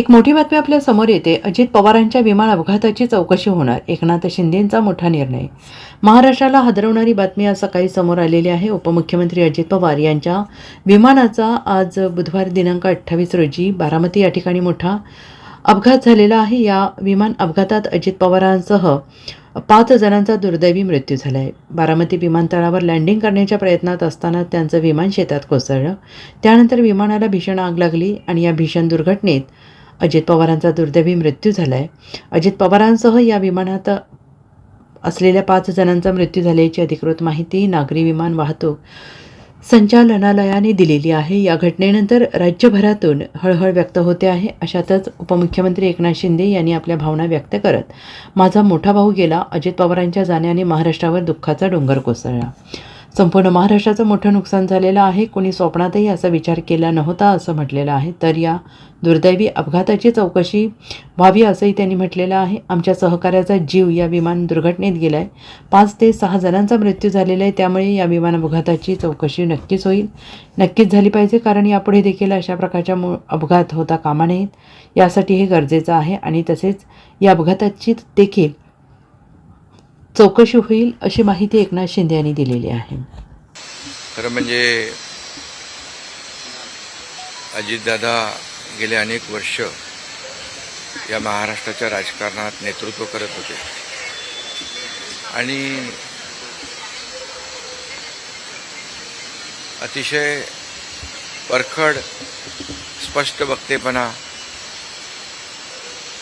एक मोठी बातमी आपल्या समोर येते. अजित पवारांच्या विमान अपघाताची चौकशी होणार. एकनाथ शिंदेंचा मोठा निर्णय. महाराष्ट्राला हादरवणारी बातमी आज सकाळी समोर आलेली आहे. उपमुख्यमंत्री अजित पवार यांच्या विमानाचा आज बुधवार दिनांक 28 रोजी बारामती या ठिकाणी मोठा अपघात झालेला आहे. या विमान अपघातात अजित पवारांसह 5 जणांचा दुर्दैवी मृत्यू झाला आहे. बारामती विमानतळावर लँडिंग करण्याच्या प्रयत्नात असताना त्यांचं विमान शेतात कोसळलं. त्यानंतर विमानाला भीषण आग लागली आणि या भीषण दुर्घटनेत अजित पवारांचा दुर्दैवी मृत्यू झाला आहे. अजित पवारांसह या विमानात असलेल्या 5 जणांचा मृत्यू झाल्याची अधिकृत माहिती नागरी विमान वाहतूक संचालनालयाने दिलेली आहे. या घटनेनंतर राज्यभरातून हळहळ व्यक्त होते आहे. अशातच उपमुख्यमंत्री एकनाथ शिंदे यांनी आपल्या भावना व्यक्त करत, माझा मोठा भाऊ गेला, अजित पवारांच्या जाण्याने महाराष्ट्रावर दुःखाचा डोंगर कोसळला. संपूर्ण महाराष्ट्राचं मोठं नुकसान झालेलं आहे. कोणी स्वप्नातही असा विचार केला नव्हता असं म्हटलेलं आहे. तर या दुर्दैवी अपघाताची चौकशी व्हावी असंही त्यांनी म्हटलेलं आहे. आमच्या सहकार्याचा जीव या विमान दुर्घटनेत गेला आहे. 5 ते 6 जणांचा मृत्यू झालेला आहे. त्यामुळे या विमान अपघाताची चौकशी नक्कीच होईल, नक्कीच झाली पाहिजे. कारण यापुढे देखील अशा प्रकारच्या अपघात होता कामा नयेत. यासाठी हे गरजेचं आहे आणि तसेच या अपघाताची देखील चौकशी होईल अशी माहिती एकनाथ शिंदे यांनी दिलेली आहे. खरं म्हणजे अजितदादा गेले अनेक वर्ष या महाराष्ट्राच्या राजकारणात नेतृत्व करत होते आणि अतिशय परखड स्पष्ट वक्तेपणा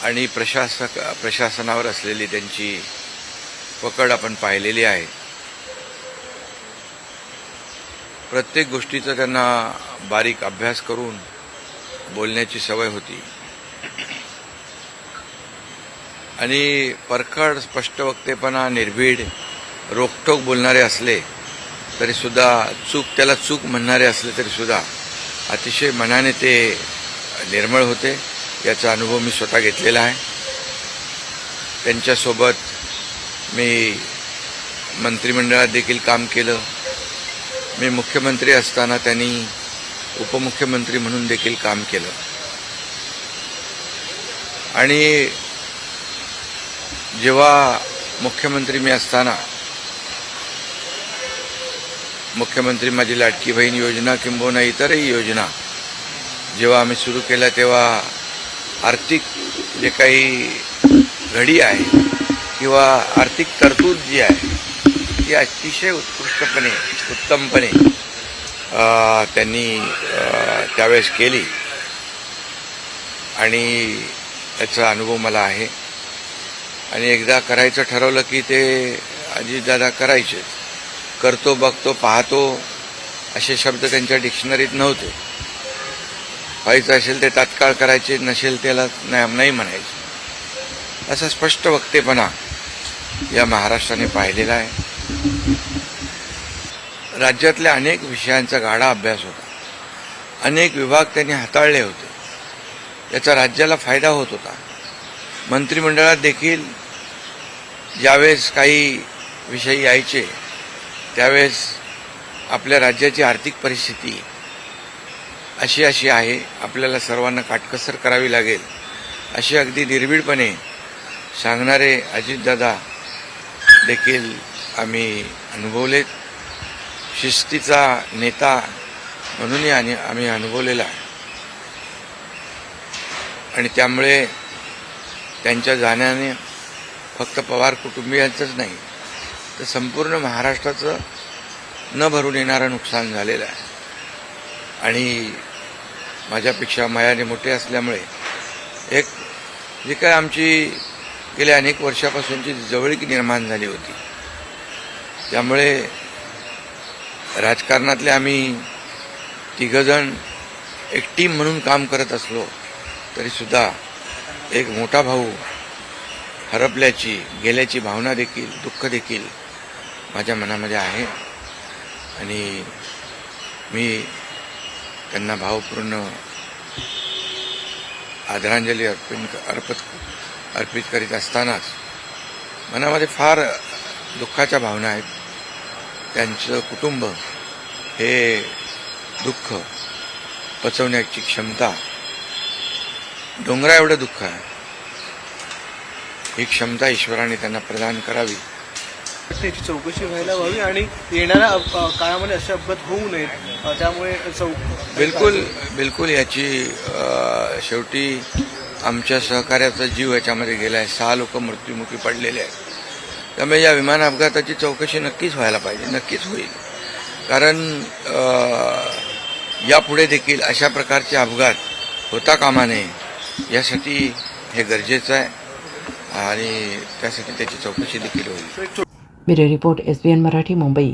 आणि प्रशासनावर असलेली त्यांची पकड आपण पाहिलेली आहे. प्रत्येक गोष्टीचा त्यांना बारीक अभ्यास करून बोलण्याची सवय होती आणि परखड स्पष्ट वक्तेपणा, निर्भीड, रोखठोक बोलणारे असले तरीसुद्धा त्याला चूक म्हणणारे असले तरीसुद्धा अतिशय मनाने ते निर्मळ होते. याचा अनुभव मी स्वतः घेतलेला आहे. त्यांच्यासोबत मी मंत्रिमंडळात देखील काम केलं. मी मुख्यमंत्री असताना त्यांनी उपमुख्यमंत्री म्हणून देखील काम केलं आणि जेव्हा मुख्यमंत्री मी असताना मुख्यमंत्री माझी लाडकी बहीण योजना किंबहुना इतरही योजना जेव्हा आम्ही सुरू केल्या तेव्हा आर्थिक जे काही घडी आहे किंवा आर्थिक तरतूद जी आहे ती अतिशय उत्तमपणे त्यांनी त्यावेळेस केली आणि याचा अनुभव मला आहे. आणि एकदा करायचं ठरवलं की ते अजितदादा करायचे. करतो, बघतो, पाहतो असे शब्द त्यांच्या डिक्शनरीत नव्हते. व्हायचं असेल ते तात्काळ करायचे, नसेल त्याला नाही म्हणायचे. असा स्पष्ट वक्तेपणा या महाराष्ट्राने पाहिलेला आहे. राज्यातल्या अनेक विषयांचा गाढा अभ्यास होता. अनेक विभाग त्यांनी हाताळले होते. याचा राज्याला फायदा होत होता. मंत्रिमंडळात देखील ज्यावेळेस काही विषय यायचे त्यावेळेस आपल्या राज्याची आर्थिक परिस्थिती अशी आहे, आपल्याला सर्वांना काटकसर करावी लागेल अशी अगदी निर्भीडपणे सांगणारे अजितदादा देखील आम्ही अनुभवलेत. शिस्तीचा नेता म्हणूनही आम्ही अनुभवलेला आहे आणि त्यामुळे त्यांच्या जाण्याने फक्त पवार कुटुंबियांचंच नाही तर संपूर्ण महाराष्ट्राचं न भरून येणारं नुकसान झालेलं आहे. आणि माझ्यापेक्षा वयाने मोठे असल्यामुळे एक जी काय आमची गेल्या अनेक वर्षापासूनची जवळीक निर्माण झाली होती, त्यामुळे राजकारणातले आम्ही तिघजण एक टीम म्हणून काम करत असलो तरीसुद्धा एक मोठा भाऊ हरपल्याची, गेल्याची भावना देखील, दुःख देखील माझ्या मनामध्ये आहे आणि मी त्यांना भावपूर्ण आदरांजली अर्पित करीत असतानाच मनामध्ये फार दुःखाच्या भावना आहेत. त्यांचं कुटुंब हे दुःख पचवण्याची क्षमता डोंगरा एवढं दुःख आहे. ही क्षमता ईश्वराने त्यांना प्रदान करावी. त्याची चौकशी व्हायला हवी आणि येणाऱ्या काळामध्ये असे अपघात होऊ नयेत. त्यामुळे बिलकुल याची शेवटी आमच्या सहकार्याचा जीव याच्यामध्ये गेला आहे. 6 लोक मृत्युमुखी पडलेले आहेत. त्यामुळे या विमान अपघाताची चौकशी नक्कीच व्हायला पाहिजे, नक्कीच होईल. कारण यापुढे देखील अशा प्रकारचे अपघात होता कामा नये, यासाठी हे गरजेचं आहे आणि त्यासाठी त्याची चौकशी देखील होईल. Bureau report, SBN Marathi, Mumbai.